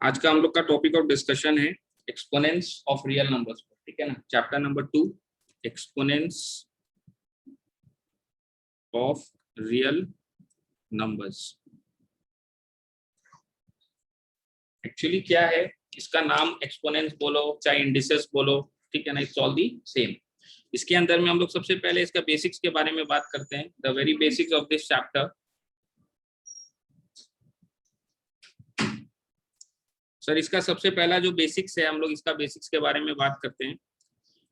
आज का हम लोग का टॉपिक ऑफ डिस्कशन है एक्सपोनेंट्स ऑफ रियल नंबर्स, ठीक है ना। Chapter number 2, exponents of real numbers. Actually क्या है, इसका नाम एक्सपोनेंट्स बोलो चाहे इंडिसेस बोलो, ठीक है ना, इट्स ऑल दी सेम। इसके अंदर में हम लोग सबसे पहले इसका बेसिक्स के बारे में बात करते हैं, the very basics of this chapter. Sir इसका सबसे पहला जो बेसिक्स है, हम लोग इसका बेसिक्स के बारे में बात करते हैं।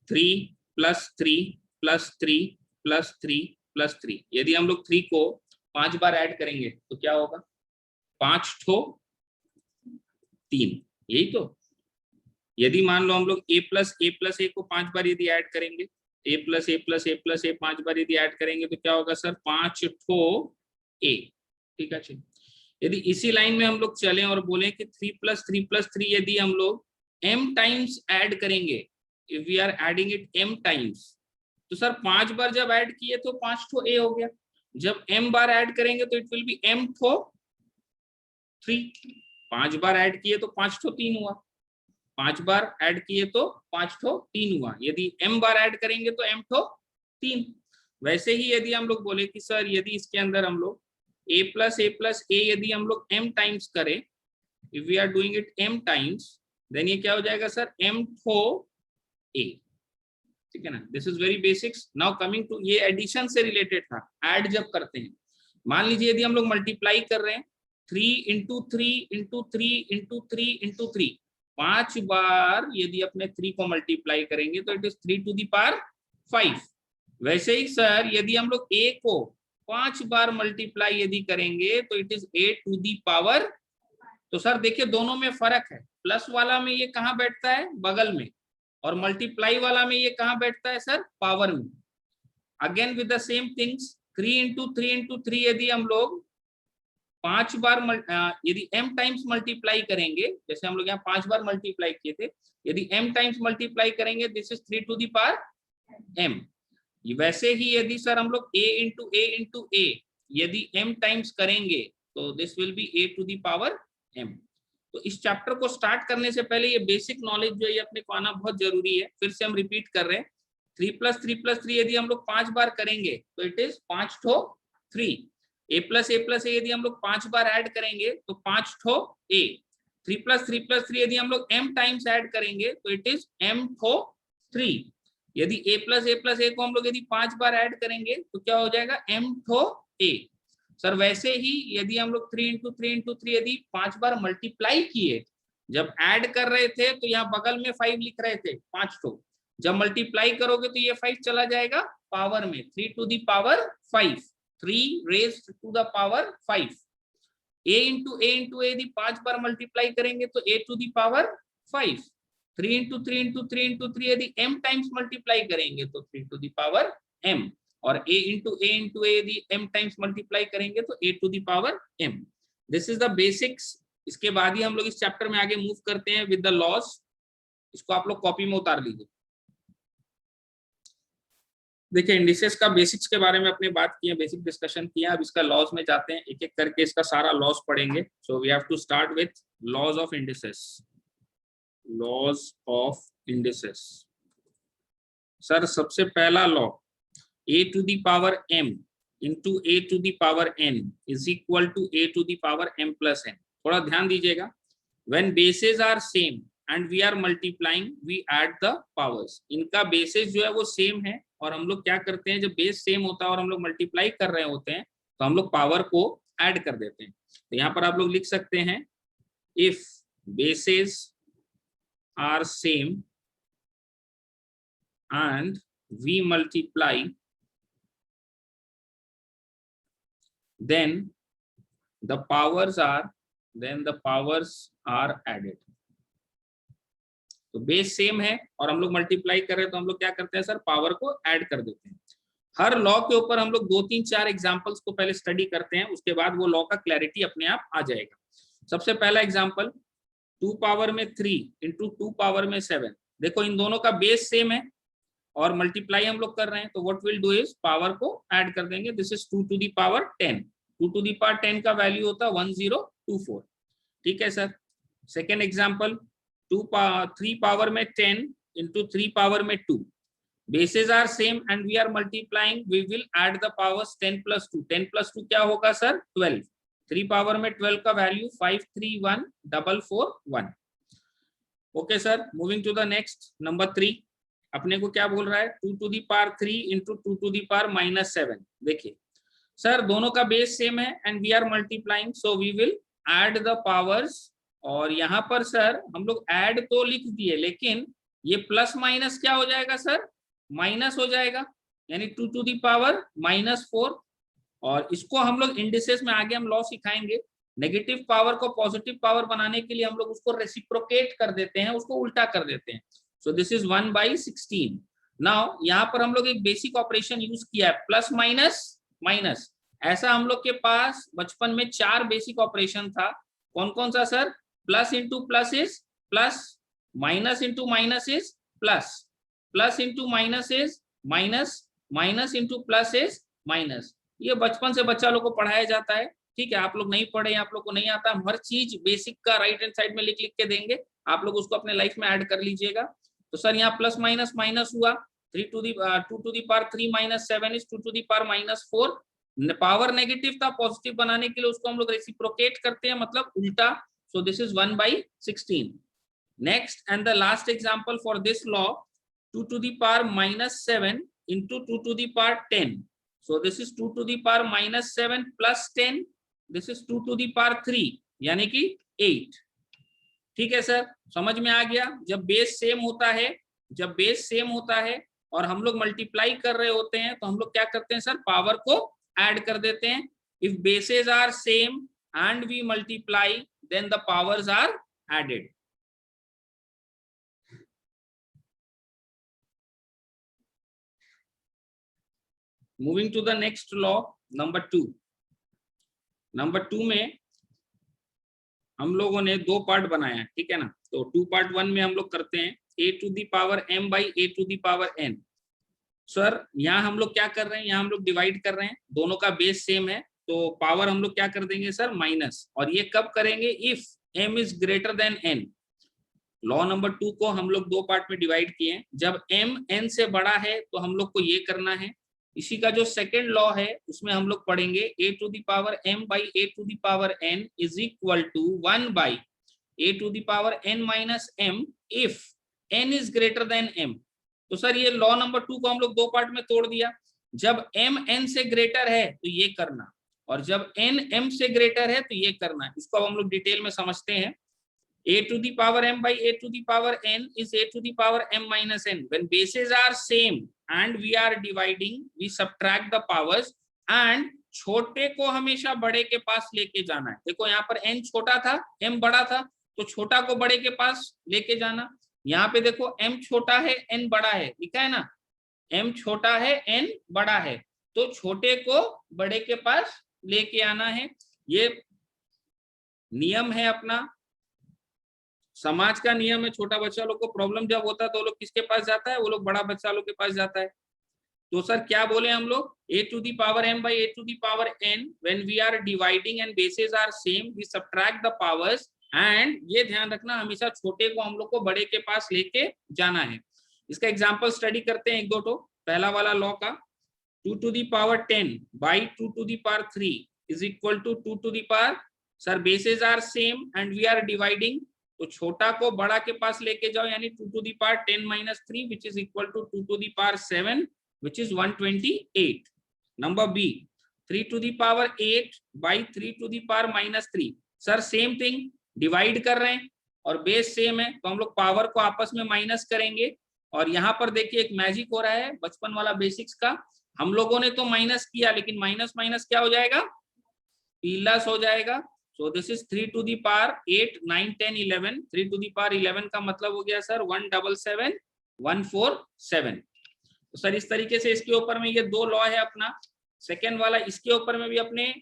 3 + 3 + 3 + 3 + 3। यदि हम लोग 3 को 5 बार ऐड करेंगे तो क्या होगा? 5 ठो 3, यही तो। यदि मान लो हम लोग a + a को 5 बार यदि ऐड करेंगे, a + a + a + a 5 बार यदि ऐड करेंगे तो क्या होगा सर? 5 ठो a, ठीक है। चलिए, यदि इसी लाइन में हम लोग चलें और बोलें कि 3 + 3 + 3 यदि हम लोग m टाइम्स ऐड करेंगे, if we are adding it m times, तो सर 5 बार जब ऐड किए तो 5 ठो a हो गया। जब m बार ऐड करेंगे तो इट विल बी m ठो 3। 5 बार ऐड किए तो 5 ठो 3 हुआ, 5 बार ऐड किए तो 5 ठो 3 हुआ। यदि m बार ऐड करेंगे तो m ठो 3। वैसे ही यदि हम लोग बोले कि सर यदि इसके अंदर हम लोग a + a यदि हम लोग m टाइम्स करें, if we are doing it m times, then ये क्या हो जाएगा सर? m ठो a, ठीक है ना। This is very basics. Now coming to, ये एडिशन से रिलेटेड था। ऐड जब करते हैं, मान लीजिए यदि हम लोग मल्टीप्लाई कर रहे हैं 3 × 3 × 3 × 3 × 3, 5 बार यदि अपने 3 को मल्टीप्लाई करेंगे तो it is 3 to the power 5। वैसे ही सर यदि हम लोग a को 5 बार मल्टीप्लाई यदि करेंगे तो it is a to the power. तो सर देखिए दोनों में फर्क है, प्लस वाला में ये कहाँ बैठता है? बगल में, और मल्टीप्लाई वाला में ये कहाँ बैठता है सर? पावर में। Again with the same things, 3 × 3 × 3 यदि हम लोग 5 बार यदि m टाइम्स मल्टीप्लाई करेंगे, जैसे हम लोग यहाँ 5 बार मल्टीप्लाई किए थे, यदि m टाइम्स मल्टीप्लाई करेंगे this is 3 to the power m। वैसे ही यदि सर हम लोग a × a यदि m टाइम्स करेंगे तो this will be a to the power m। तो इस चैप्टर को स्टार्ट करने से पहले ये बेसिक नॉलेज जो है अपने को आना बहुत जरूरी है। फिर से हम रिपीट कर रहे हैं, 3 + 3 + 3 यदि हम लोग 5 बार करेंगे तो इट इज 5 ठो 3। a + a यदि हम लोग 5 बार ऐड करेंगे तो 5 ठो a। 3 + 3 + 3 यदि हम लोग m टाइम्स ऐड करेंगे तो इट इज m ठो 3। यदि a + a को हम लोग यदि 5 बार ऐड करेंगे तो क्या हो जाएगा? m ठो a। सर वैसे ही यदि हम लोग 3 × 3 × 3 यदि 5 बार मल्टीप्लाई किए, जब ऐड कर रहे थे तो यहाँ बगल में 5 लिख रहे थे 5 ठो, जब मल्टीप्लाई करोगे तो ये 5 चला जाएगा पावर में, 3 to the power 5, 3 raised to the power 5। a × a यदि 5 बार मल्टीप्लाई करेंगे तो a टू दी पावर 5। 3 × 3 × 3 × 3 यदि m टाइम्स मल्टीप्लाई करेंगे तो 3 टू दी पावर m। और a × a यदि m टाइम्स मल्टीप्लाई करेंगे तो a to the power m। This is the basics. इसके बाद ही हम लोग इस चैप्टर में आगे मूव करते हैं विद द लॉज। इसको आप लोग कॉपी में उतार लीजिए। देखिए इंडिसेस का बेसिक्स के बारे में अपने बात की है, बेसिक डिस्कशन किया। अब इसका लॉज में जाते हैं, एक एक करके इसका सारा लॉज पढ़ेंगे। So we have to start with laws of indices. Laws of indices. Sir सबसे पहला law, a to the power m into a to the power n is equal to a to the power m plus n। थोड़ा ध्यान दीजिएगा, when bases are same and we are multiplying we add the powers. इनका basis जो है वो same है और हम लोग क्या करते हैं, जब बेस सेम होता है और हम लोग मल्टीप्लाई कर रहे होते हैं तो हम लोग पावर को ऐड कर देते हैं। तो यहाँ पर आप लोग लिख सकते हैं, if bases are same and we multiply, then the powers are added। तो बेस सेम है और हम लोग मल्टीप्लाई कर रहे हैं तो हम लोग क्या करते हैं सर? पावर को ऐड कर देते हैं। हर लॉ के ऊपर हम लोग 2, 3, 4 एग्जांपल्स को पहले स्टडी करते हैं, उसके बाद वो लॉ का क्लैरिटी अपने आप आ जाएगा। सबसे पहला एग्जांपल, 2 पावर में 3 इंटू 2 पावर में 7। देखो इन दोनों का बेस सेम है और मल्टीप्लाई हम लोग कर रहे हैं, तो what will do is power को ऐड कर देंगे। This is 2 to the power 10। 2 to the power 10 का वैल्यू होता है 1024, ठीक है सर। सेकेंड एग्जाम्पल 3 पावर में 10 इंटू 3 पावर में 2, bases are same and we are multiplying, we will add the powers 10 plus 2, 10 plus 2 क्या होगा सर 12, 3 पावर में 12 का value 531441। Okay sir, moving to the next number 3, अपने को क्या बोल रहा है 2 to the power 3 into 2 to the power -7। देखिए सर दोनों का बेस सेम है and we are multiplying, so we will add the powers, और यहाँ पर सर हम लोग ऐड तो लिख दिए लेकिन ये प्लस माइनस क्या हो जाएगा सर, माइनस हो जाएगा, यानी 2 टू दी पावर -4। और इसको हम लोग इंडिसेस में आगे हम लॉ सिखाएंगे, नेगेटिव पावर को पॉजिटिव पावर बनाने के लिए हम लोग उसको रेसिप्रोकेट कर देते हैं, उसको उल्टा कर देते हैं। सो दिस इज 1/16। नाउ यहाँ पर हम लोग एक बेसिक ऑपरेशन यूज किया है, प्लस माइनस माइनस। ऐसा हम लोग के पास बचपन में 4 बेसिक ऑपरेशन था, कौन कौन सा sir, plus into plus is plus, minus into minus is plus, plus into minus is minus, minus into plus is minus. ये बचपन से बच्चा लोग को पढ़ाया जाता है, ठीक है। आप लोग नहीं पढ़े, आप लोग को नहीं आता, हम हर चीज बेसिक का राइट हैंड साइड में लिख लिख के देंगे, आप लोग उसको अपने लाइफ में ऐड कर लीजिएगा। तो सर यहाँ प्लस माइनस माइनस हुआ, 2 to the power 3 - 7 is 2 to the power -4। Power negative था, पॉजिटिव बनाने के लिए उसको हम लोग रेसिप्रोकेट करते हैं, मतलब उल्टा। So this is 1/16। Next and the last example for this law, 2 to the power -7 into 2 to the power 10। So this is 2 to the power -7 plus 10. This is 2 to the power 3, यानी कि 8। ठीक है sir, समझ में आ गया। जब base same होता है, जब बेस सेम होता है और हम लोग मल्टीप्लाई कर रहे होते हैं तो हम लोग क्या करते हैं सर, पावर को ऐड कर देते हैं। If bases are same and we multiply then the powers are added. Moving to the next law number 2। Number 2 में हम लोगों ने 2 पार्ट बनाया, ठीक है ना। तो 2 पार्ट 1 में हम लोग करते हैं a to the power m by a to the power n। Sir यहाँ हम लोग क्या कर रहे हैं, यहाँ हम लोग डिवाइड कर रहे हैं, दोनों का बेस सेम है तो पावर हम लोग क्या कर देंगे सर माइनस। और ये कब करेंगे, if m is greater then n। Law number 2 को हम लोग 2 पार्ट में डिवाइड किए हैं, जब m n से बड़ा है तो हम लोग को ये करना है। इसी का जो सेकेंड लॉ है उसमें हम लोग पढ़ेंगे a to the power m by a to the power n is equal to 1 by a to the power n minus m if n is greater than m। तो सर ये law number 2 को हम लोग 2 part में तोड़ दिया, जब m n से ग्रेटर है तो ये करना, और जब n m से ग्रेटर है तो ये करना। इसको अब हम लोग डिटेल में समझते हैं। a to the power m by a to the power n is a to the power m minus n. When bases are same and we are dividing, we subtract the powers and छोटे को हमेशा बड़े के पास लेके जाना है। देखो यहाँ पर n छोटा था, m बड़ा था, तो छोटा को बड़े के पास लेके जाना। यहाँ पे देखो m छोटा है n बड़ा है, लिखा है ना, m छोटा है n बड़ा है, तो छोटे को बड़े के पास लेके आना है। ये नियम है अपना, समाज का नियम है। छोटा बच्चा लोग को प्रॉब्लम जब होता है तो वो लोग किसके पास जाता है, वो लोग बड़ा बच्चा लोग के पास जाता है। तो सर क्या बोले हम लोग, a to the power m by a to the power n, when we are dividing and bases are same we subtract the powers, and ये ध्यान रखना हमेशा छोटे को हम लोग को बड़े के पास लेके जाना है। इसका एग्जाम्पल स्टडी करते हैं एक दो। पहला वाला लॉ का, 2 to the power 10 by 2 to the power 3 is equal to 2 to the power, sir bases are same and we are dividing, तो छोटा को बड़ा के पास लेके जाओ, यानी 2 to the power 10 minus 3 which is equal to 2 to the power 7 which is 128। Number b, 3 to the power 8 by 3 to the power minus 3। Sir same thing, divide कर रहे हैं और बेस सेम है तो हम लोग पावर को आपस में माइनस करेंगे। और यहाँ पर देखिए एक मैजिक हो रहा है बचपन वाला बेसिक्स का, हम लोगों ने तो माइनस किया लेकिन माइनस माइनस क्या हो जाएगा, प्लस हो जाएगा। So this is 3 to the power 8, 9, 10, 11. 3 to the power 11 का मतलब हो गया सर 177,147। तो सर इस तरीके से इसके ऊपर में ये 2 लॉ है अपना। सेकेंड वाला इसके ऊपर में भी अपने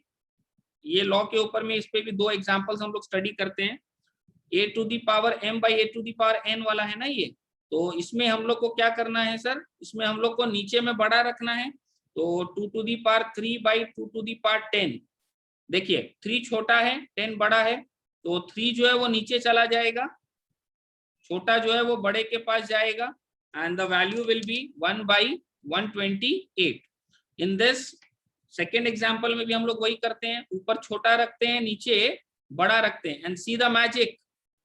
ये लॉ के ऊपर में इस पे भी 2 एग्जांपल्स हम लोग स्टडी करते हैं। a to the power m by a to the power n वाला है ना ये, तो इसमें हम लोग को क्या करना है सर, इसमें हम लोग को नीचे में बड़ा रखना है। तो 2 to the power 3 by 2 to the power 10, देखिए 3 छोटा है 10 बड़ा है, तो 3 जो है वो नीचे चला जाएगा, छोटा जो है वो बड़े के पास जाएगा, and the value will be 1/128। In this second example में भी हम लोग वही करते हैं, ऊपर छोटा रखते हैं, नीचे बड़ा रखते हैं, and see the magic,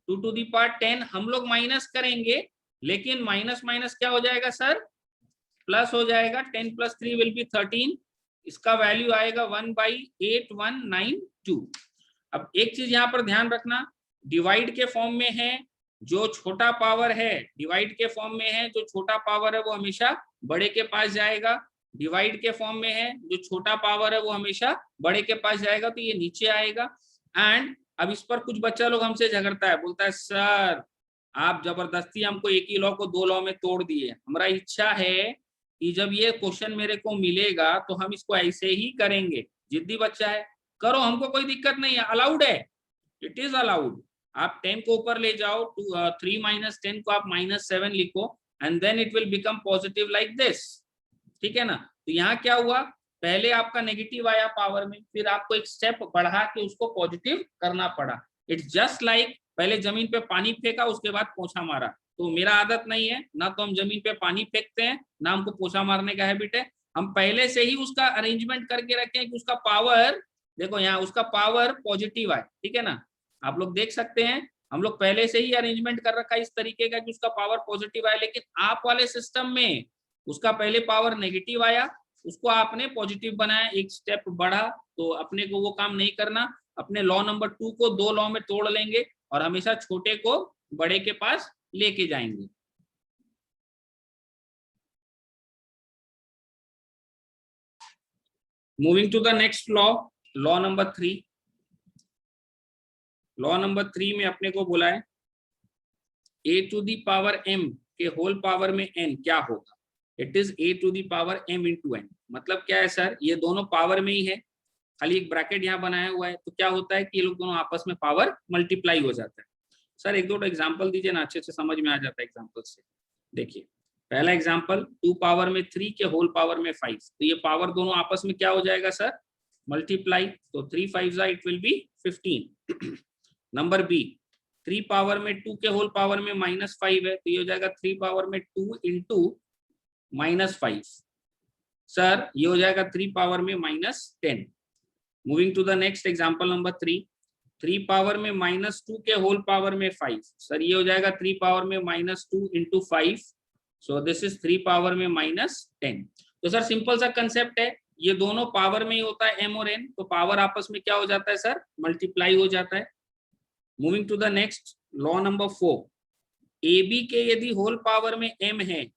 2 to the power 10 हम लोग माइनस करेंगे, लेकिन माइनस माइनस क्या हो जाएगा सर, प्लस हो जाएगा। 10 + 3 विल बी 13, इसका वैल्यू आएगा 1/8192। अब एक चीज यहाँ पर ध्यान रखना, डिवाइड के फॉर्म में है, जो छोटा पावर है डिवाइड के फॉर्म में है, जो छोटा पावर है वो हमेशा बड़े के पास जाएगा, डिवाइड के फॉर्म में है, जो छोटा पावर है वो हमेशा बड़े के पास जाएगा, तो ये नीचे आएगा। एंड अब इस पर कुछ बच्चा लोग हमसे झगड़ता है, बोलता है सर आप जबरदस्ती हमको एक ही लॉ को 2 लॉ में तोड़ दिए, हमारा इच्छा है कि जब ये क्वेश्चन मेरे को मिलेगा तो हम इसको ऐसे ही करेंगे। जिद्दी बच्चा है, करो, हमको कोई दिक्कत नहीं है, अलाउड है, इट इज अलाउड। आप 10 को ऊपर ले जाओ, 3 - 10 को आप -7 लिखो, and then it will become positive like this, ठीक है ना। तो यहाँ क्या हुआ, पहले आपका नेगेटिव आया पावर में, फिर आपको एक स्टेप बढ़ा के उसको पॉजिटिव करना पड़ा। इट्स जस्ट लाइक पहले जमीन पे पानी फेंका, उसके बाद पोछा मारा। तो मेरा आदत नहीं है, ना तो हम जमीन पे पानी फेंकते हैं, ना हमको पोछा मारने का हैबिट है। हम पहले से ही उसका अरेंजमेंट करके रखें कि उसका पावर, देखो यहाँ उसका पावर पॉजिटिव आए, ठीक है ना। आप लोग देख सकते हैं हम लोग पहले से ही अरेंजमेंट कर रखा है इस तरीके का कि उसका पावर पॉजिटिव आए, लेकिन आप वाले सिस्टम में उसका पहले पावर नेगेटिव आया, उसको आपने पॉजिटिव बनाया, एक स्टेप बढ़ा, तो अपने को वो काम नहीं करना। अपने लॉ नंबर 2 को 2 लॉ में तोड़ लेंगे और हमेशा छोटे को बड़े के पास लेके जाएंगे। Moving to the next law, law number 3। Law number 3 में अपने को बोला है a⁴m के होल पावर में n क्या होगा, it is a⁴m into n। मतलब क्या है सर, ये दोनों पावर में ही है, खाली एक ब्रैकेट यहाँ बनाया हुआ है, तो क्या होता है कि ये लोग दोनों आपस में पावर मल्टीप्लाई हो जाता है। सर एक दो एग्जांपल दीजिए ना, अच्छे से समझ में आ जाता है एग्जांपल से। देखिए पहला एग्जांपल, 2 पावर में 3 के होल पावर में 5, तो ये पावर दोनों आपस में क्या हो जाएगा सर, मल्टीप्लाई, तो 3 5 it will be 15। Number b, 3 power में 2 के होल पावर में -5 है, तो ये हो जाएगा 3 पावर में 2 into -5, सर ये हो जाएगा 3 पावर में -10। Moving to the next example number 3, 3 power में -2 के होल पावर में 5, सर ये हो जाएगा 3 पावर में -2 into 5, so this is 3 power में -10। तो सर सिंपल सा कंसेप्ट है, ये दोनों पावर में ही होता है m और n, तो पावर आपस में क्या हो जाता है सर, मल्टीप्लाई हो जाता है। Moving to the next law number 4, ab के यदि होल पावर में m है,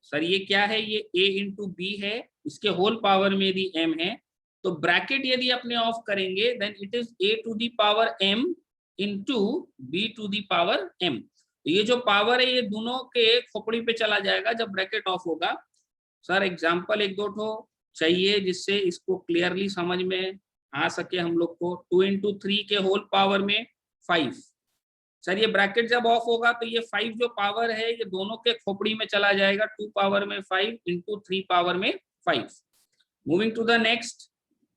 सर ये क्या है, ये a into b है, इसके होल पावर में यदि m है, तो ब्रैकेट यदि अपने ऑफ करेंगे then it is a⁴m into b⁴m। तो ये जो पावर है ये दोनों के खोपड़ी पे चला जाएगा जब ब्रैकेट ऑफ होगा। सर एग्जांपल एक दो ठो चाहिए जिससे इसको क्लियरली समझ में आ सके हम लोग को। 2 into 3 के होल पावर में 5, सर ये ब्रैकेट जब ऑफ होगा तो ये 5 जो पावर है ये दोनों के खोपड़ी में चला जाएगा, 2 पावर में 5 into 3 पावर में 5। Moving to the next,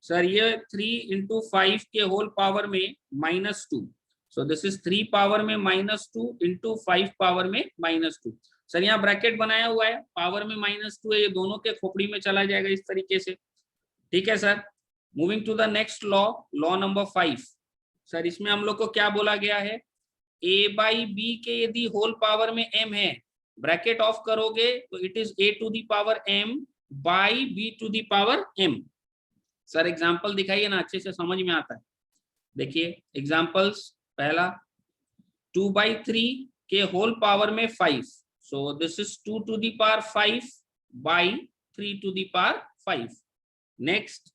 sir ये 3 into 5 के होल पावर में -2, सो दिस इज 3 पावर में -2 into 5 पावर में -2। सर यहाँ ब्रैकेट बनाया हुआ है, पावर में -2 है, ये दोनों के खोपड़ी में चला जाएगा इस तरीके से, ठीक है sir. Moving to the next law, law number 5, sir इसमें हम लोग को क्या बोला गया है, a/b के यदि होल पावर में m है, ब्रैकेट ऑफ करोगे तो it is a⁴m by b⁴m। Sir example दिखाइए ना, अच्छे से समझ में आता है। देखिए एग्जांपल्स, पहला 2/3 के होल पावर में 5, सो दिस इज 2⁵ by 3⁵। नेक्स्ट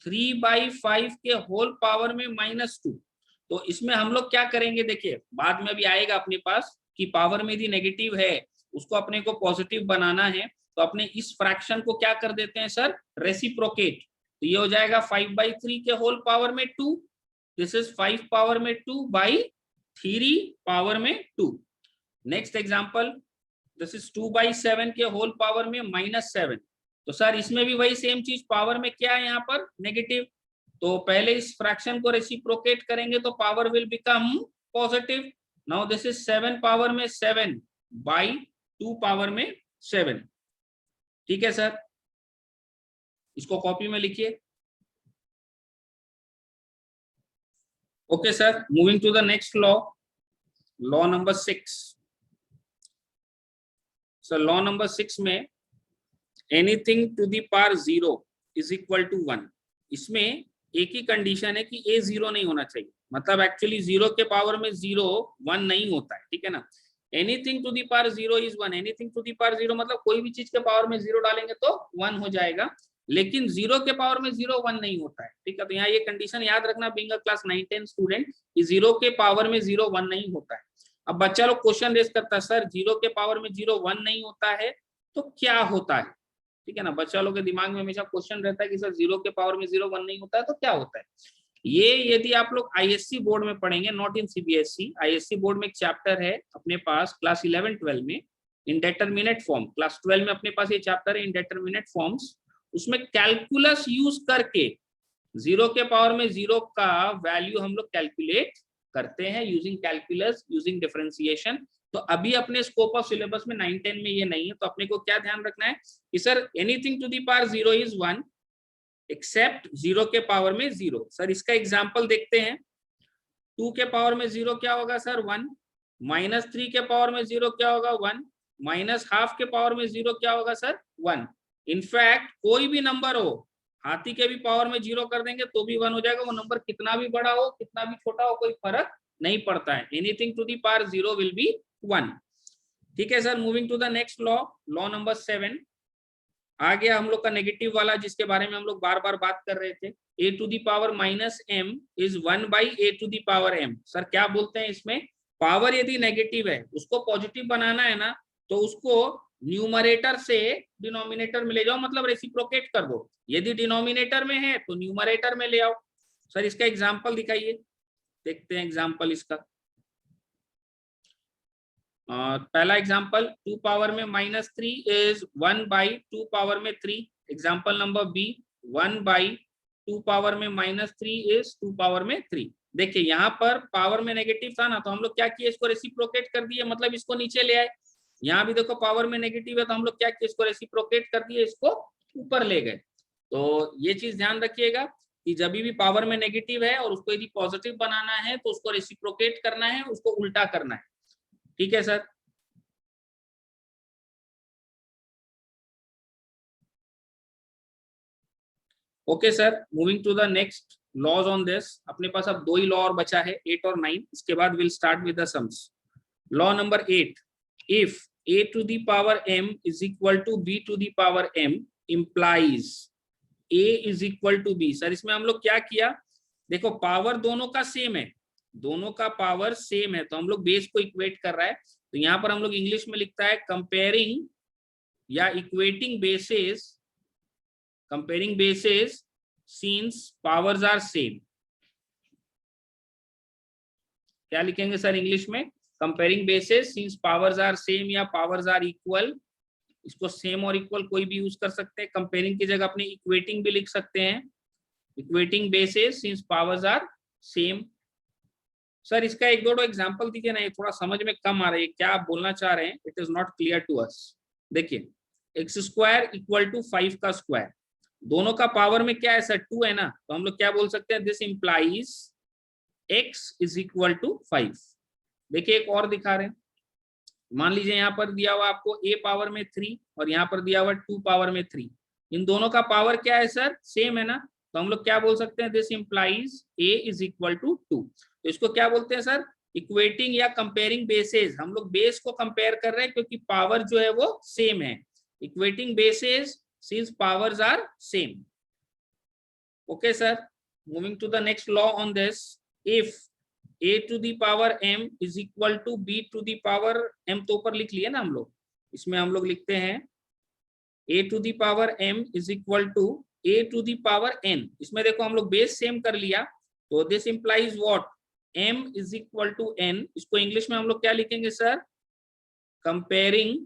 3/5 के होल पावर में -2, तो इसमें हम लोग क्या करेंगे, देखिए बाद में अभी आएगा अपने पास कि पावर में यदि नेगेटिव है उसको अपने को पॉजिटिव बनाना है, तो अपने इस फ्रैक्शन को क्या कर देते हैं सर, रेसिप्रोकेट। तो ये हो जाएगा 5/3 के होल पावर में 2, दिस इज 5 पावर में 2 by 3 पावर में 2। नेक्स्ट एग्जांपल, दिस इज 2/7 के होल पावर में -7, तो सर इसमें भी वही सेम चीज, पावर में क्या है यहाँ पर नेगेटिव, तो पहले इस फ्रैक्शन को रेसिप्रोकेट करेंगे तो power will become positive. Now this is 7 power में 7 बाई 2 पावर में 7। ठीक है सर, इसको कॉपी में लिखिए। Okay sir, moving to the next law, law number 6। Sir law number 6 में anything to the power 0 is equal to 1। इसमें एक ही कंडीशन है कि a 0 नहीं होना चाहिए, मतलब एक्चुअली 0 के पावर में 0 1 नहीं होता है, ठीक है ना। Anything to the power 0 is 1, anything to the power 0 मतलब कोई भी चीज के पावर में 0 डालेंगे तो 1 हो जाएगा, लेकिन 0 के पावर में 0 1 नहीं होता है, ठीक है। तो यहाँ ये कंडीशन याद रखना बीइंग अ क्लास 9-10 स्टूडेंट, कि 0 के पावर में 0 1 नहीं होता है। अब बच्चा लोग क्वेश्चन रेज करता है, सर 0 के पावर में 0 1 नहीं होता है तो क्या होता है, ठीक है ना। बच्चा लोग के दिमाग में हमेशा क्वेश्चन रहता है कि सर 0 के पावर में 0 1 नहीं होता है तो क्या होता है। ये यदि आप लोग आईएससी बोर्ड में पढ़ेंगे, not in CBSE, ISC board में एक चैप्टर है अपने पास क्लास 11-12 में, इंडेटरमिनेट फॉर्म। क्लास 12 में अपने पास ये चैप्टर है इंडेटरमिनेट फॉर्म्स। उसमें कैलकुलस यूज करके 0 के पावर में 0 का वैल्यू हम लोग कैलकुलेट करते हैं यूजिंग कैलकुलस, यूजिंग डिफरेंशिएशन। तो अभी अपने स्कोप ऑफ सिलेबस में 9-10 में ये नहीं है, तो अपने को क्या ध्यान रखना है कि sir anything to the power 0 is 1 except 0 के पावर में 0। सर इसका एग्जांपल देखते हैं। 2 के पावर में 0 क्या होगा सर 1, -3 के पावर में 0 क्या होगा 1, -12 के पावर में 0 क्या होगा सर 1। इनफैक्ट कोई भी नंबर हो, हाथी के भी पावर में 0 कर देंगे तो भी 1 हो जाएगा, वो नंबर कितना भी बड़ा हो कितना भी छोटा हो कोई फर्क नहीं पड़ता है। Anything to the power 0 will be 1। ठीक है sir, moving to the next law, law number 7। आ गया हम लोग का नेगेटिव वाला जिसके बारे में हम लोग बार बार बात कर रहे थे। a to the power -m is 1 by a to the power m। Sir क्या बोलते हैं इसमें, पावर यदि नेगेटिव है उसको पॉजिटिव बनाना है ना, तो उसको न्यूमरेटर से डिनोमिनेटर में ले जाओ, मतलब रेसिप्रोकेट कर दो। यदि डिनोमिनेटर में है तो न्यूमरेटर में ले आओ। सर इसका एग्जाम्पल दिखाइए, देखते हैं एग्जाम्पल इसका। पहला एग्जांपल 2 पावर में -3 इज 1 बाई 2 पावर में 3। Example number b 1 by 2 power में -3 इज 2 पावर में 3। देखिए यहाँ पर पावर में नेगेटिव था ना, तो हम लोग क्या किए, इसको रेसिप्रोकेट कर दिए, मतलब इसको नीचे ले आए। यहाँ भी देखो पावर में नेगेटिव है तो हम लोग क्या किए, इसको रेसिप्रोकेट कर दिए, इसको ऊपर ले गए। तो ये चीज ध्यान रखिएगा कि जब भी पावर में नेगेटिव है और उसको यदि पॉजिटिव बनाना है तो उसको रेसिप्रोकेट करना है, उसको उल्टा करना है। ठीक है sir. Okay sir, moving to the next laws on this. अपने पास अब 2 ही लॉ और बचा है, 8 और 9। इसके बाद will start with the sums. Law number 8, if a to the power m is equal to b to the power m implies a is equal to b। Sir इसमें हम लोग क्या किया, देखो पावर दोनों का सेम है, दोनों का पावर सेम है, तो हम लोग बेस को इक्वेट कर रहा है। तो यहाँ पर हम लोग इंग्लिश में लिखता है कंपेयरिंग या equating basis, comparing bases since powers are same। क्या लिखेंगे सर इंग्लिश में, comparing basis since powers are same या powers are equal। इसको सेम और इक्वल कोई भी यूज कर सकते हैं, कंपेयरिंग की जगह अपने इक्वेटिंग भी लिख सकते हैं, equating basis since powers are same। Sir इसका एक दो एग्जांपल दीजिए ना, ये थोड़ा समझ में कम आ रही है, क्या आप बोलना चाह रहे हैं, it is not clear to us. देखिए x² इक्वल टू 5 का स्क्वायर, दोनों का पावर में क्या है सर 2 है ना, तो हम लोग क्या बोल सकते हैं, this implies x is equal to 5। देखिए एक और दिखा रहे हैं, मान लीजिए यहाँ पर दिया हुआ आपको a पावर में 3 और यहाँ पर दिया हुआ 2 पावर में 3। इन दोनों का पावर क्या है सर, सेम है ना, तो हम लोग क्या बोल सकते हैं, this implies a is equal to 2। तो इसको क्या बोलते हैं सर, इक्वेटिंग या कंपेयरिंग बेसेस। हम लोग बेस को कंपेयर कर रहे हैं क्योंकि पावर जो है वो सेम है। Equating bases since powers are same। okay sir, moving to the next law on this, if a to the power m is equal to b to the power m, तो ऊपर लिख लिए ना हम लोग, इसमें हम लोग लिखते हैं a to the power m is equal to a to the power n। इसमें देखो हम लोग बेस सेम कर लिया, तो this implies what, m is equal to n। इसको इंग्लिश में हम लोग क्या लिखेंगे sir, comparing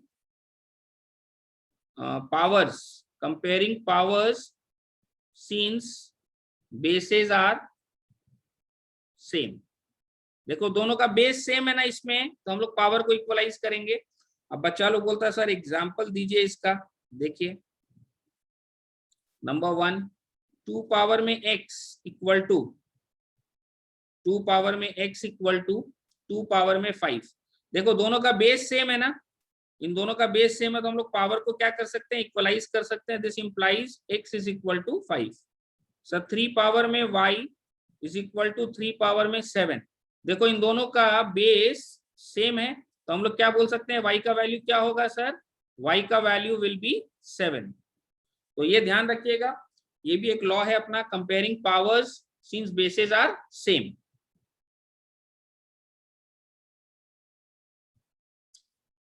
powers, comparing powers since bases are same. देखो दोनों का बेस सेम है ना इसमें, तो हम लोग पावर को इक्वलाइज करेंगे। अब बच्चा लोग बोलता है सर एग्जाम्पल दीजिए इसका। देखिए नंबर 1, 2 पावर में x इक्वल टू 2 पावर में x इक्वल टू 2 पावर में 5। देखो दोनों का बेस सेम है ना, इन दोनों का बेस सेम है तो हम लोग पावर को क्या कर सकते हैं, इक्वलाइज कर सकते हैं। This implies x is equal to 5। Sir 3 power में y is equal to 3 power में 7। देखो इन दोनों का बेस सेम है तो हम लोग क्या बोल सकते हैं, y का वैल्यू क्या होगा सर, y का वैल्यू विल बी 7। तो ये ध्यान रखिएगा, ये भी एक लॉ है अपना, comparing powers since bases are same.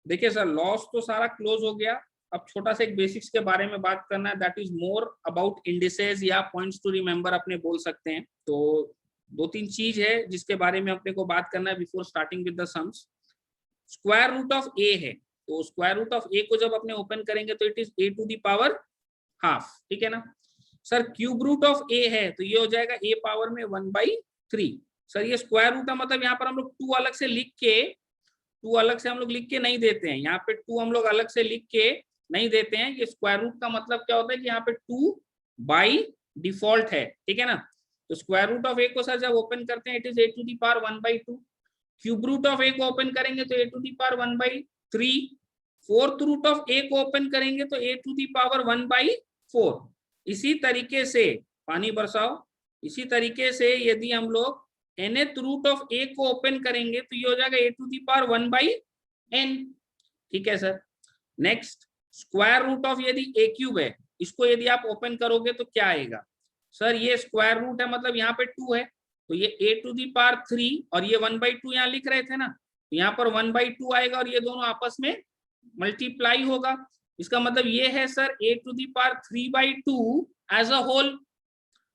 देखिए सर लॉस तो सारा क्लोज हो गया। अब छोटा सा एक बेसिक्स के बारे में बात करना है, that is more about indices या पॉइंट्स टू रिमेंबर अपने बोल सकते हैं। तो 2-3 चीज है जिसके बारे में अपने को बात करना है before starting with the sums. Square root of ए है, तो स्क्वायर रूट ऑफ ए को जब अपने ओपन करेंगे तो it is A to the power half, ठीक है ना। सर क्यूब रूट ऑफ ए है तो ये हो जाएगा ए पावर में 1/3। सर ये स्क्वायर रूट है, मतलब यहाँ पर हम लोग 2 अलग से लिख के, 2 अलग से हम लोग लिख के नहीं देते हैं, यहाँ पे 2 हम लोग अलग से लिख के नहीं देते हैं। ये स्क्वायर रूट का मतलब क्या होता है कि यहाँ पे 2 बाई डिफॉल्ट है, ठीक है ना। तो स्क्वायर रूट ऑफ ए को सर जब ओपन करते हैं it is A to the power 1/2। Cube root of A को ओपन करेंगे तो A to the power 1/3। Fourth root of A को ओपन करेंगे तो ए टू दी पावर 1/4। इसी तरीके से पानी बरसाओ, इसी तरीके से यदि हम लोग nth रूट ऑफ a को ओपन करेंगे तो ये हो जाएगा a to the power 1/n, ठीक है sir. Next square root of यदि a क्यूब है, इसको यदि आप ओपन करोगे तो क्या आएगा सर, ये स्क्वायर रूट है मतलब यहाँ पे 2 है तो ये a टू दी पावर 3 और ये 1/2 यहाँ लिख रहे थे ना, तो यहाँ पर 1/2 आएगा और ये दोनों आपस में मल्टीप्लाई होगा। इसका मतलब ये है sir a to the power 3/2 as a whole.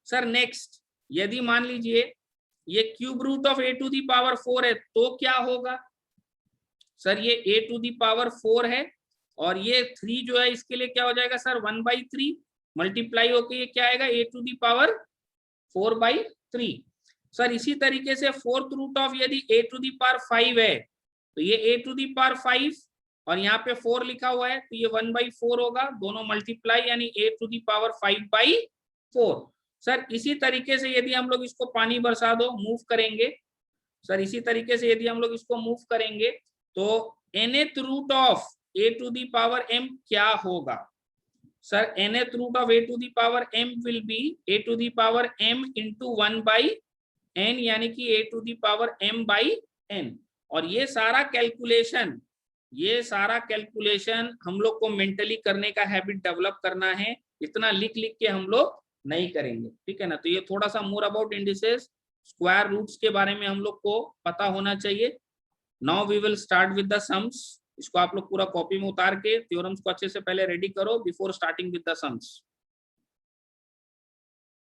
Sir next यदि मान लीजिए ये cube root of a to the power 4 है तो क्या होगा सर, ये a टू दी पावर 4 है और ये 3 जो है इसके लिए क्या हो जाएगा सर 1/3 मल्टीप्लाई होके ये क्या आएगा a to the power 4/3। Sir इसी तरीके से फोर्थ रूट ऑफ यदि a टू दी पावर 5 है तो ये a टू दी पावर 5 और यहाँ पे 4 लिखा हुआ है तो ये 1/4 होगा, दोनों मल्टीप्लाई यानी a to the power 5/4। Sir इसी तरीके से यदि हम लोग इसको पानी बरसा दो, मूव करेंगे सर, इसी तरीके से यदि हम लोग इसको मूव करेंगे तो nth root of a to the power m क्या होगा sir, nth root of a to the power m will be a to the power m into 1/n यानी कि a to the power m/n। और ये सारा calculation हम लोग को मेंटली करने का हैबिट डेवलप करना है, इतना लिख लिख के हम लोग नहीं करेंगे, ठीक है ना। तो ये थोड़ा सा more about indices, square roots के बारे में हम लोग को पता होना चाहिए। Now we will start with the sums. इसको आप लोग पूरा कॉपी में उतार के थ्योरम्स को अच्छे से पहले रेडी करो before starting with the sums.